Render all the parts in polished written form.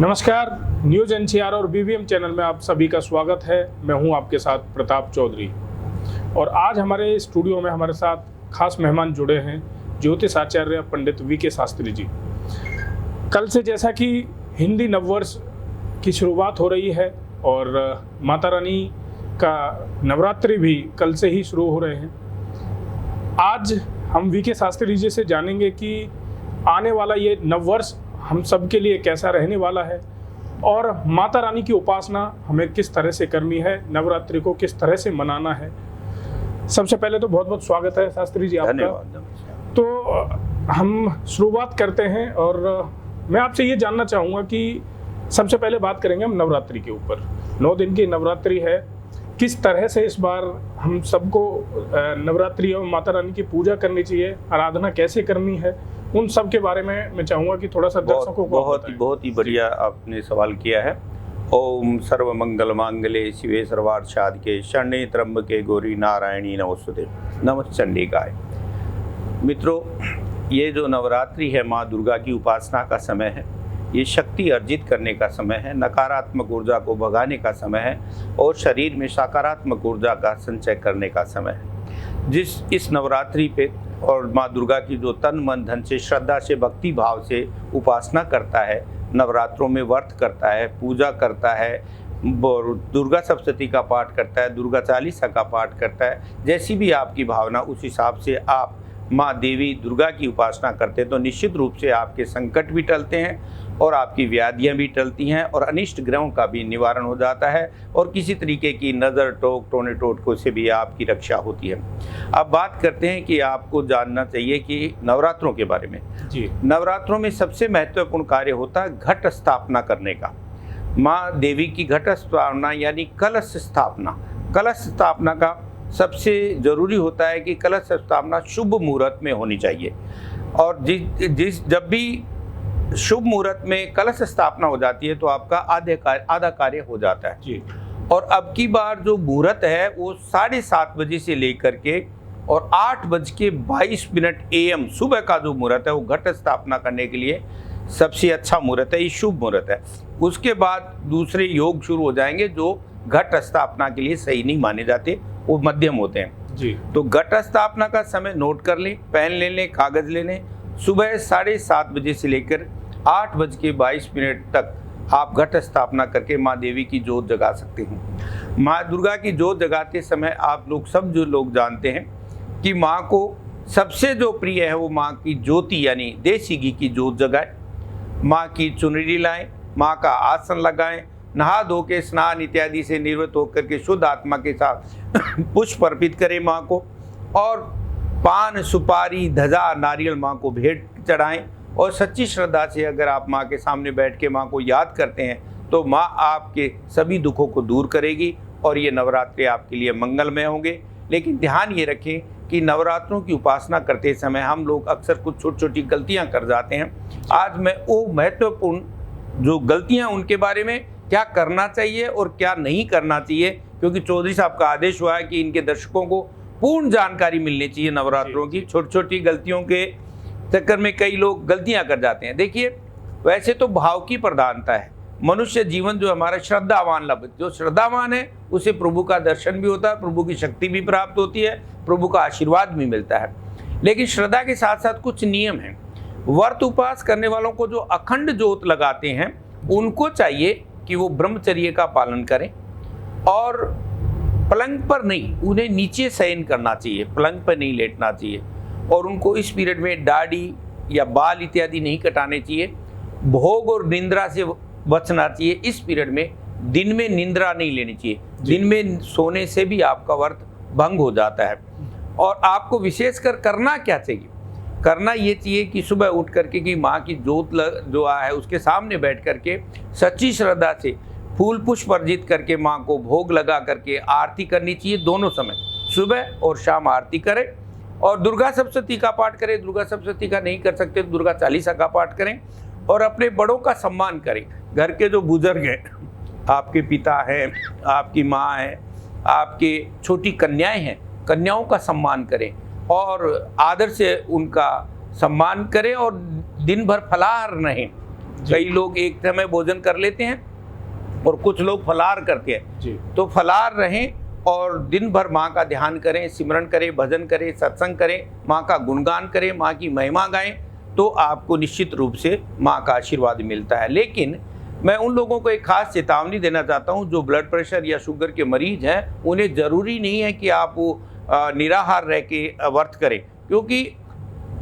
नमस्कार, news NCR और BVM channel में आप सभी का स्वागत है। मैं हूं आपके साथ प्रताप चौधरी और आज हमारे स्टूडियो में हमारे साथ खास मेहमान जुड़े हैं ज्योतिष आचार्य पंडित वीके शास्त्री जी। कल से जैसा कि हिंदी नववर्ष की शुरुआत हो रही है और माता रानी का नवरात्रि भी कल से ही शुरू हो रहे हैं। आज हम वीके शास्त्री जी से जानेंगे कि आने वाला ये नववर्ष हम सब के लिए कैसा रहने वाला है और माता रानी की उपासना हमें किस तरह से करनी है, नवरात्रि को किस तरह से मनाना है। सबसे पहले तो बहुत बहुत स्वागत है शास्त्री जी आपका। तो हम शुरुआत करते हैं और मैं आपसे ये जानना चाहूँगा कि सबसे पहले बात करेंगे हम नवरात्रि के ऊपर। 9 दिन की नवरात्रि है, किस तरह से इस बार हम सबको नवरात्रि और माता रानी की पूजा करनी चाहिए, आराधना कैसे करनी है, उन सब के बारे में मैं चाहूँगा कि थोड़ा सा दर्शकों को बहुत ही बढ़िया आपने सवाल किया है। ओम सर्व मंगल मांगले शिवे सर्वार्थ साधिके शरण्ये त्र्यंबके गौरी नारायणी नमोस्तुते नमः चंडिकाय। मित्रों, ये जो नवरात्रि है माँ दुर्गा की उपासना का समय है। ये शक्ति अर्जित करने का समय है, नकारात्मक ऊर्जा को भगाने का समय है और शरीर में सकारात्मक ऊर्जा का संचय करने का समय है। इस नवरात्रि पे और माँ दुर्गा की जो तन मन धन से श्रद्धा से भक्ति भाव से उपासना करता है, नवरात्रों में व्रत करता है, पूजा करता है, दुर्गा सप्तशती का पाठ करता है, दुर्गा चालीसा का पाठ करता है, जैसी भी आपकी भावना उस हिसाब से आप माँ देवी दुर्गा की उपासना करते हैं तो निश्चित रूप से आपके संकट भी टलते हैं और आपकी व्याधियाँ भी टलती हैं और अनिष्ट ग्रहों का भी निवारण हो जाता है और किसी तरीके की नज़र टोक टोने टोटकों से भी आपकी रक्षा होती है। अब बात करते हैं कि आपको जानना चाहिए कि नवरात्रों के बारे में। जी, नवरात्रों में सबसे महत्वपूर्ण कार्य होता है घट स्थापना करने का। माँ देवी की घट स्थापना यानी कलश स्थापना। कलश स्थापना का सबसे ज़रूरी होता है कि कलश स्थापना शुभ मुहूर्त में होनी चाहिए और जब भी शुभ मुहूर्त में कलश स्थापना हो जाती है तो आपका आधा कार्य हो जाता है। जी। और अब की बार जो मुहूर्त है वो 7:30 बजे से लेकर के और 8:22 AM सुबह का जो मुहूर्त है वो घट स्थापना करने के लिए सबसे अच्छा मुहूर्त है, ये शुभ मुहूर्त है। उसके बाद दूसरे योग शुरू हो जाएंगे जो घट स्थापना के लिए सही नहीं माने जाते, वो मध्यम होते हैं। जी। तो घट स्थापना का समय नोट कर लें, पेन ले लें, कागज ले लें। सुबह 7:30 बजे से लेकर 8:22 तक आप घट स्थापना करके माँ देवी की जोत जगा सकते हैं। माँ दुर्गा की जोत जगाते समय आप लोग सब जो लोग जानते हैं कि माँ को सबसे जो प्रिय है वो माँ की ज्योति यानी देसी घी की जोत जगाएं, माँ की चुनरी लाएं, माँ का आसन लगाएं, नहा धो के स्नान इत्यादि से निवृत्त होकर के शुद्ध आत्मा के साथ पुष्प अर्पित करें माँ को और पान सुपारी ध्वजा नारियल माँ को भेंट चढ़ाएं और सच्ची श्रद्धा से अगर आप माँ के सामने बैठ के माँ को याद करते हैं तो माँ आपके सभी दुखों को दूर करेगी और ये नवरात्रि आपके लिए मंगलमय होंगे। लेकिन ध्यान ये रखें कि नवरात्रों की उपासना करते समय हम लोग अक्सर कुछ छोटी छोटी गलतियाँ कर जाते हैं। आज मैं वो महत्वपूर्ण जो गलतियाँ उनके बारे में क्या करना चाहिए और क्या नहीं करना चाहिए, क्योंकि चौधरी साहब का आदेश हुआ है कि इनके दर्शकों को पूर्ण जानकारी मिलनी चाहिए नवरात्रों की। छोटी छोटी गलतियों के चक्कर में कई लोग गलतियां कर जाते हैं। देखिए, वैसे तो भाव की प्रधानता है। मनुष्य जीवन जो हमारा श्रद्धावान जो श्रद्धावान है उसे प्रभु का दर्शन भी होता है, प्रभु की शक्ति भी प्राप्त होती है, प्रभु का आशीर्वाद भी मिलता है। लेकिन श्रद्धा के साथ साथ कुछ नियम हैं। व्रत उपवास करने वालों को जो अखंड ज्योत लगाते हैं उनको चाहिए कि वो ब्रह्मचर्य का पालन करें और पलंग पर नहीं, उन्हें नीचे शयन करना चाहिए, पलंग पर नहीं लेटना चाहिए और उनको इस पीरियड में दाढ़ी या बाल इत्यादि नहीं कटाने चाहिए। भोग और निंद्रा से बचना चाहिए। इस पीरियड में दिन में निंद्रा नहीं लेनी चाहिए, दिन में सोने से भी आपका व्रत भंग हो जाता है। और आपको विशेषकर करना क्या चाहिए? करना ये चाहिए कि सुबह उठ करके कि माँ की जोत जो है उसके सामने बैठ करके सच्ची श्रद्धा से फूल पुष्प अर्जित करके माँ को भोग लगा करके आरती करनी चाहिए। दोनों समय सुबह और शाम आरती करें और दुर्गा सप्तशती का पाठ करें। दुर्गा सप्तशती का नहीं कर सकते तो दुर्गा चालीसा का पाठ करें और अपने बड़ों का सम्मान करें। घर के जो बुजुर्ग हैं, आपके पिता हैं, आपकी माँ है, आपके छोटी कन्याएं हैं, कन्याओं का सम्मान करें और आदर से उनका सम्मान करें और दिन भर फलाहार रहें। कई लोग एक समय भोजन कर लेते हैं और कुछ लोग फलाहार करते हैं जी। तो फलाहार रहें और दिन भर माँ का ध्यान करें, सिमरन करें, भजन करें, सत्संग करें, माँ का गुणगान करें, माँ की महिमा गाएं, तो आपको निश्चित रूप से माँ का आशीर्वाद मिलता है। लेकिन मैं उन लोगों को एक खास चेतावनी देना चाहता हूँ जो ब्लड प्रेशर या शुगर के मरीज हैं, उन्हें ज़रूरी नहीं है कि आप वो निराहार रह के व्रत करें, क्योंकि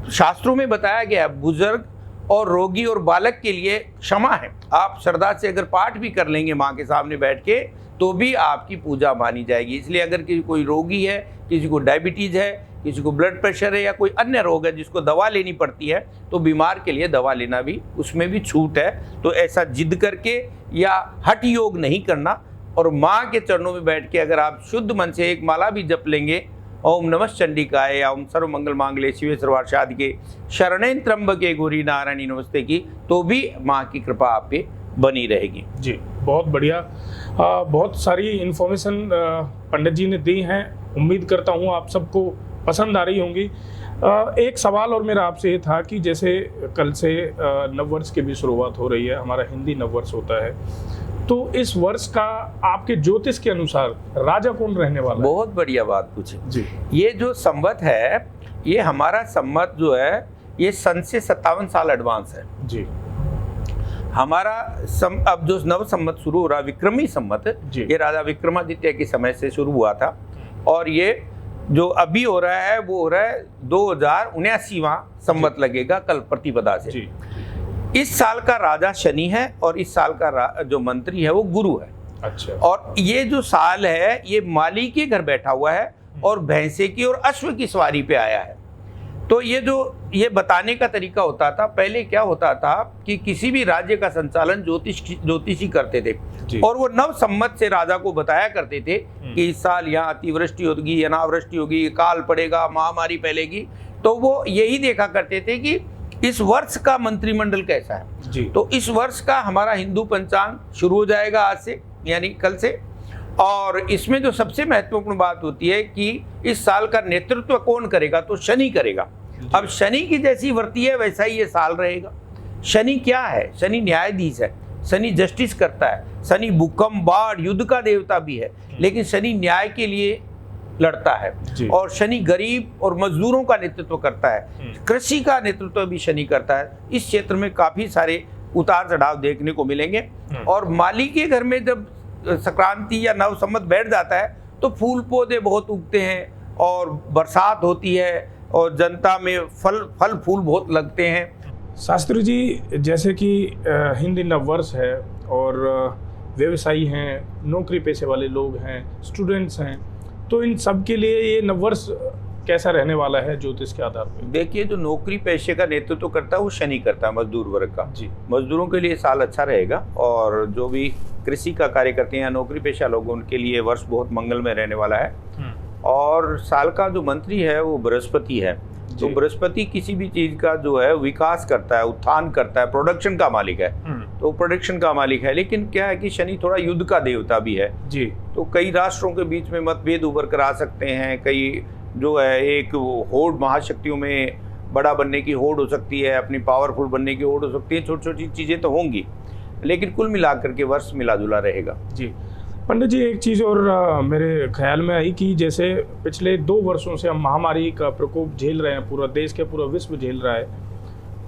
शास्त्रों में बताया गया है बुजुर्ग और रोगी और बालक के लिए क्षमा है। आप श्रद्धा से अगर पाठ भी कर लेंगे माँ के सामने बैठ के तो भी आपकी पूजा मानी जाएगी। इसलिए अगर कोई रोगी है, किसी को डायबिटीज़ है, किसी को ब्लड प्रेशर है या कोई अन्य रोग है जिसको दवा लेनी पड़ती है, तो बीमार के लिए दवा लेना भी उसमें भी छूट है। तो ऐसा जिद करके या हठ योग नहीं करना, और माँ के चरणों में बैठ के अगर आप शुद्ध मन से एक माला भी जप लेंगे, ओम नमः चंडिकाय या ओम सर्व मंगल मांगल्ये शिवे सर्वार्थ-साधिके शरणे त्र्यंबके गौरी नारायणी नमस्ते की, तो भी माँ की कृपा आप पे बनी रहेगी। जी, बहुत बढ़िया। बहुत सारी इन्फॉर्मेशन पंडित जी ने दी हैं। उम्मीद करता हूँ आप सबको पसंद आ रही होंगी। एक सवाल और मेरा आपसे ये था कि जैसे कल से नववर्ष की भी शुरुआत हो रही है, हमारा हिंदी नववर्ष होता है, तो इस वर्ष का आपके ज्योतिष के अनुसार राजा कौन रहने वाला है? बहुत बढ़िया बात पूछी जी। ये जो संवत है, ये हमारा संवत जो है ये सन से 57 साल एडवांस है जी। हमारा अब जो नव संवत शुरू हो रहा है, विक्रमी संवत, ये राजा विक्रमादित्य के समय से शुरू हुआ था, और ये जो अभी हो रहा है वो हो रहा है 2079वां संवत लगेगा कल प्रतिपदा से जी। इस साल का राजा शनि है और इस साल का जो मंत्री है वो गुरु है। अच्छा। और ये जो साल है ये माली के घर बैठा हुआ है और भैंसे की और अश्व की सवारी पे आया है। तो ये बताने का तरीका होता था, पहले क्या होता था कि किसी भी राज्य का संचालन ज्योतिषी करते थे और वो नव संवत से राजा को बताया करते थे कि इस साल यहाँ अतिवृष्टि होगी, अनावृष्टि होगी, काल पड़ेगा, महामारी फैलेगी। तो वो यही देखा करते थे कि इस वर्ष का मंत्रिमंडल कैसा है जी। तो इस वर्ष का हमारा हिंदू पंचांग शुरू हो जाएगा आज से, यानी कल से। और इसमें जो सबसे महत्वपूर्ण बात होती है कि इस साल का नेतृत्व कौन करेगा, तो शनि करेगा। अब शनि की जैसी वर्ती है वैसा ही ये साल रहेगा। शनि क्या है? शनि न्यायाधीश है, शनि जस्टिस करता है, शनि भूकंप, बाढ़, युद्ध का देवता भी है, लेकिन शनि न्याय के लिए लड़ता है। और शनि गरीब और मजदूरों का नेतृत्व करता है, कृषि का नेतृत्व भी शनि करता है। इस क्षेत्र में काफी सारे उतार चढ़ाव देखने को मिलेंगे। और माली के घर में जब संक्रांति या नव संवत बैठ जाता है तो फूल पौधे बहुत उगते हैं और बरसात होती है और जनता में फल फूल बहुत लगते हैं। शास्त्री जी, जैसे कि हिंदी नववर्ष है और व्यवसायी हैं, नौकरी पेशे वाले लोग हैं, स्टूडेंट्स हैं, तो इन सब के लिए ये नववर्ष कैसा रहने वाला है ज्योतिष के आधार पर? देखिए, जो नौकरी पेशे का नेतृत्व करता है वो शनि करता है, मजदूर वर्ग का जी। मजदूरों के लिए साल अच्छा रहेगा, और जो भी कृषि का कार्य करते हैं या नौकरी पेशा लोग, उनके लिए वर्ष बहुत मंगलमय रहने वाला है। और साल का जो मंत्री है वो बृहस्पति है। तो बृहस्पति किसी भी चीज का जो है विकास करता है, उत्थान करता है, प्रोडक्शन का मालिक है। तो प्रोडक्शन का मालिक है, लेकिन क्या है कि शनि थोड़ा युद्ध का देवता भी है जी। तो कई राष्ट्रों के बीच में मतभेद उभर कर आ सकते हैं। कई जो है एक होड़, महाशक्तियों में बड़ा बनने की होड़ हो सकती है, अपनी पावरफुल बनने की होड़ हो सकती है, छोटी छोटी चीजें तो होंगी, लेकिन कुल मिलाकर के वर्ष मिला जुला रहेगा जी। पंडित जी, एक चीज़ और मेरे ख्याल में आई कि जैसे पिछले 2 वर्षों से हम महामारी का प्रकोप झेल रहे हैं, पूरा देश के पूरा विश्व झेल रहा है,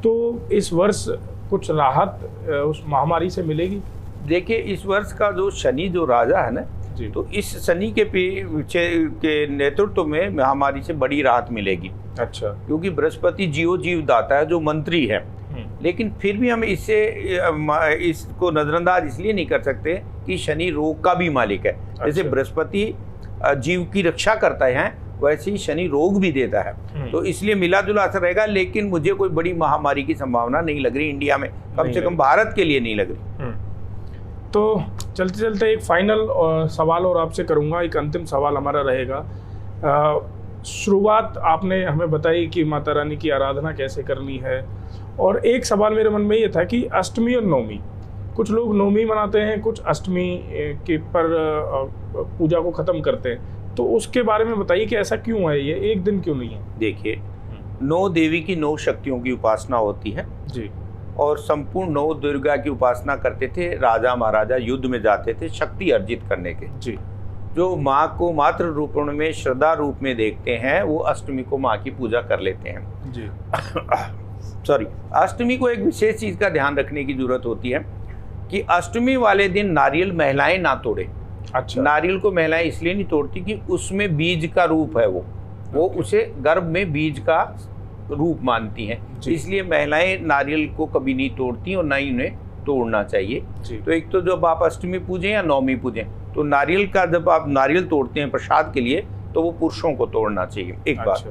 तो इस वर्ष कुछ राहत उस महामारी से मिलेगी? देखिए, इस वर्ष का जो शनि जो राजा है ना जी, तो इस शनि के नेतृत्व में महामारी से बड़ी राहत मिलेगी। अच्छा। क्योंकि बृहस्पति जीव दाता है, जो मंत्री है, लेकिन फिर भी हम इसको नजरअंदाज इसलिए नहीं कर सकते कि शनि रोग का भी मालिक है। अच्छा। जैसे बृहस्पति जीव की रक्षा करता है, वैसे ही शनि रोग भी देता है। तो इसलिए मिला जुला असर रहेगा, लेकिन मुझे कोई बड़ी महामारी की संभावना नहीं लग रही इंडिया में, कम से कम भारत के लिए नहीं लग रही। तो चलते चलते एक फाइनल सवाल और आपसे करूंगा, एक अंतिम सवाल हमारा रहेगा। शुरुआत आपने हमें बताई कि माता रानी की आराधना कैसे करनी है, और एक सवाल मेरे मन में ये था कि अष्टमी और नवमी, कुछ लोग नवमी मनाते हैं, कुछ अष्टमी के पर पूजा को ख़त्म करते हैं, तो उसके बारे में बताइए कि ऐसा क्यों है, ये एक दिन क्यों नहीं है? देखिए, 9 देवी की 9 शक्तियों की उपासना होती है जी। और संपूर्ण नौ दुर्गा की उपासना करते थे। राजा महाराजा युद्ध में जाते थे शक्ति अर्जित करने के। जी। जो माँ को मातृ रूप में श्रद्धा रूप में देखते हैं वो अष्टमी को माँ की पूजा कर लेते हैं। जी। सॉरी, अष्टमी को एक विशेष चीज का ध्यान रखने की जरूरत होती है कि अष्टमी वाले दिन नारियल महिलाएं ना तोड़े। अच्छा। नारियल को महिलाएं इसलिए नहीं तोड़ती कि उसमें बीज का रूप है, वो उसे गर्भ में बीज का रूप मानती हैं, इसलिए महिलाएं नारियल को कभी नहीं तोड़ती और ना ही उन्हें तोड़ना चाहिए। तो एक तो जब आप अष्टमी पूजें या नवमी पूजें तो नारियल का जब आप नारियल तोड़ते हैं प्रसाद के लिए तो वो पुरुषों को तोड़ना चाहिए, एक बात।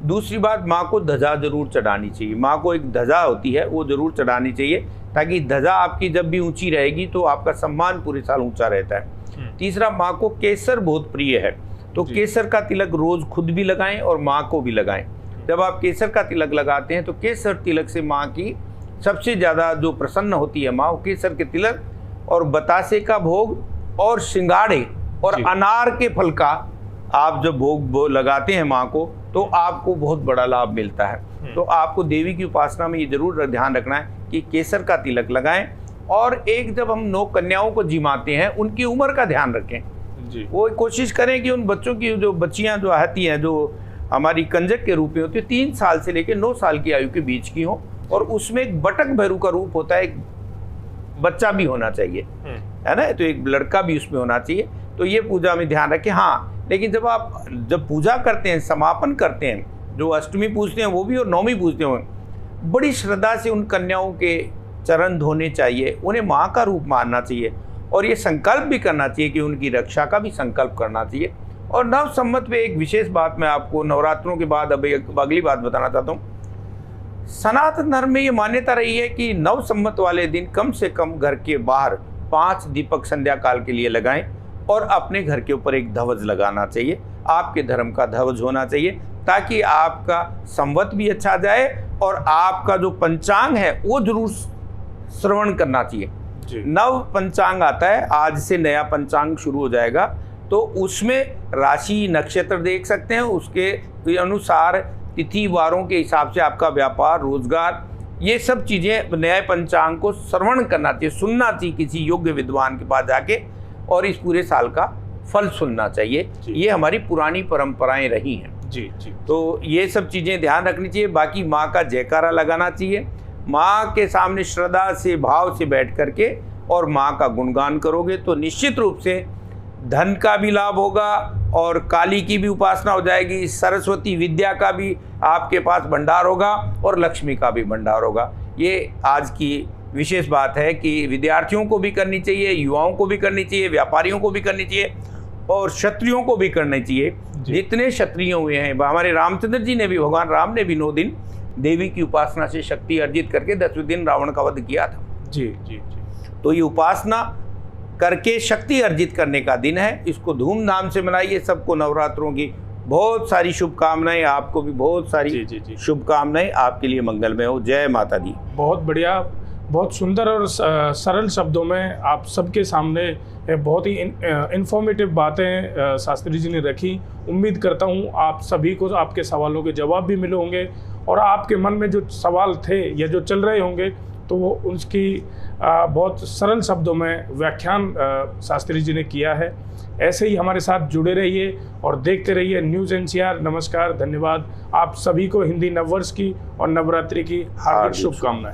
दूसरी बात, माँ को ध्वजा जरूर चढ़ानी चाहिए। माँ को एक ध्वजा होती है वो जरूर चढ़ानी चाहिए ताकि ध्वजा आपकी जब भी ऊंची रहेगी तो आपका सम्मान पूरे साल ऊंचा रहता है। तीसरा, माँ को केसर बहुत प्रिय है तो केसर का तिलक रोज खुद भी लगाएं और माँ को भी लगाएं। जब आप केसर का तिलक लगाते हैं तो केसर तिलक से माँ की सबसे ज़्यादा जो प्रसन्न होती है माँ, वो केसर के तिलक और बतासे का भोग और सिंगाड़े और अनार के फल का आप जब भोग लगाते हैं माँ को तो आपको बहुत बड़ा लाभ मिलता है। तो आपको देवी की उपासना में ये जरूर ध्यान रखना है कि केसर का तिलक लगाएं। और एक जब हम 9 कन्याओं को जिमाते हैं उनकी उम्र का ध्यान रखें जी। वो कोशिश करें कि उन बच्चों की जो बच्चियां जो आती हैं जो हमारी कंजक के रूप में होती है 3 साल से लेकर 9 साल की आयु के बीच की हो और उसमें एक बटक भैरू का रूप होता है, एक बच्चा भी होना चाहिए, है ना, तो एक लड़का भी उसमें होना चाहिए। तो ये पूजा में ध्यान रखें। हाँ, लेकिन जब पूजा करते हैं, समापन करते हैं, जो अष्टमी पूजते हैं वो भी और नवमी पूजते हैं, बड़ी श्रद्धा से उन कन्याओं के चरण धोने चाहिए, उन्हें माँ का रूप मानना चाहिए और ये संकल्प भी करना चाहिए कि उनकी रक्षा का भी संकल्प करना चाहिए। और नव संवत में एक विशेष बात मैं आपको नवरात्रों के बाद अब अगली बात बताना चाहता हूँ। सनातन धर्म में ये मान्यता रही है कि नव संवत वाले दिन कम से कम घर के बाहर 5 दीपक संध्या काल के लिए लगाएं और अपने घर के ऊपर एक ध्वज लगाना चाहिए, आपके धर्म का ध्वज होना चाहिए, ताकि आपका संवत भी अच्छा जाए और आपका जो पंचांग है वो जरूर श्रवण करना चाहिए। नव पंचांग आता है, आज से नया पंचांग शुरू हो जाएगा, तो उसमें राशि नक्षत्र देख सकते हैं, उसके अनुसार तिथि वारों के हिसाब से आपका व्यापार रोजगार ये सब चीज़ें नए पंचांग को श्रवण करना चाहिए, सुनना चाहिए किसी योग्य विद्वान के पास जाके और इस पूरे साल का फल सुनना चाहिए। ये हमारी पुरानी परंपराएं रही हैं जी। तो ये सब चीज़ें ध्यान रखनी चाहिए। बाकी माँ का जयकारा लगाना चाहिए, माँ के सामने श्रद्धा से भाव से बैठ करके और माँ का गुणगान करोगे तो निश्चित रूप से धन का भी लाभ होगा और काली की भी उपासना हो जाएगी, सरस्वती विद्या का भी आपके पास भंडार होगा और लक्ष्मी का भी भंडार होगा। ये आज की विशेष बात है कि विद्यार्थियों को भी करनी चाहिए, युवाओं को भी करनी चाहिए, व्यापारियों को भी करनी चाहिए और क्षत्रियों को भी करनी चाहिए। जितने क्षत्रिय हुए हैं, हमारे रामचंद्र जी ने भी, भगवान राम ने भी 9 दिन देवी की उपासना से शक्ति अर्जित करके 10वें दिन रावण का वध किया था। जी। तो ये उपासना करके शक्ति अर्जित करने का दिन है, इसको धूमधाम से मनाइए। सबको नवरात्रों की बहुत सारी शुभकामनाएं, आपको भी बहुत सारी शुभकामनाएं, आपके लिए मंगलमय हो। जय माता दी। बहुत बढ़िया, बहुत सुंदर और सरल शब्दों में आप सबके सामने बहुत ही इन्फॉर्मेटिव बातें शास्त्री जी ने रखी। उम्मीद करता हूँ आप सभी को आपके सवालों के जवाब भी मिले होंगे और आपके मन में जो सवाल थे या जो चल रहे होंगे तो वो उसकी बहुत सरल शब्दों में व्याख्यान शास्त्री जी ने किया है। ऐसे ही हमारे साथ जुड़े रहिए और देखते रहिए न्यूज़ NCR। नमस्कार, धन्यवाद। आप सभी को हिंदी नववर्ष की और नवरात्रि की हार्दिक शुभकामनाएं।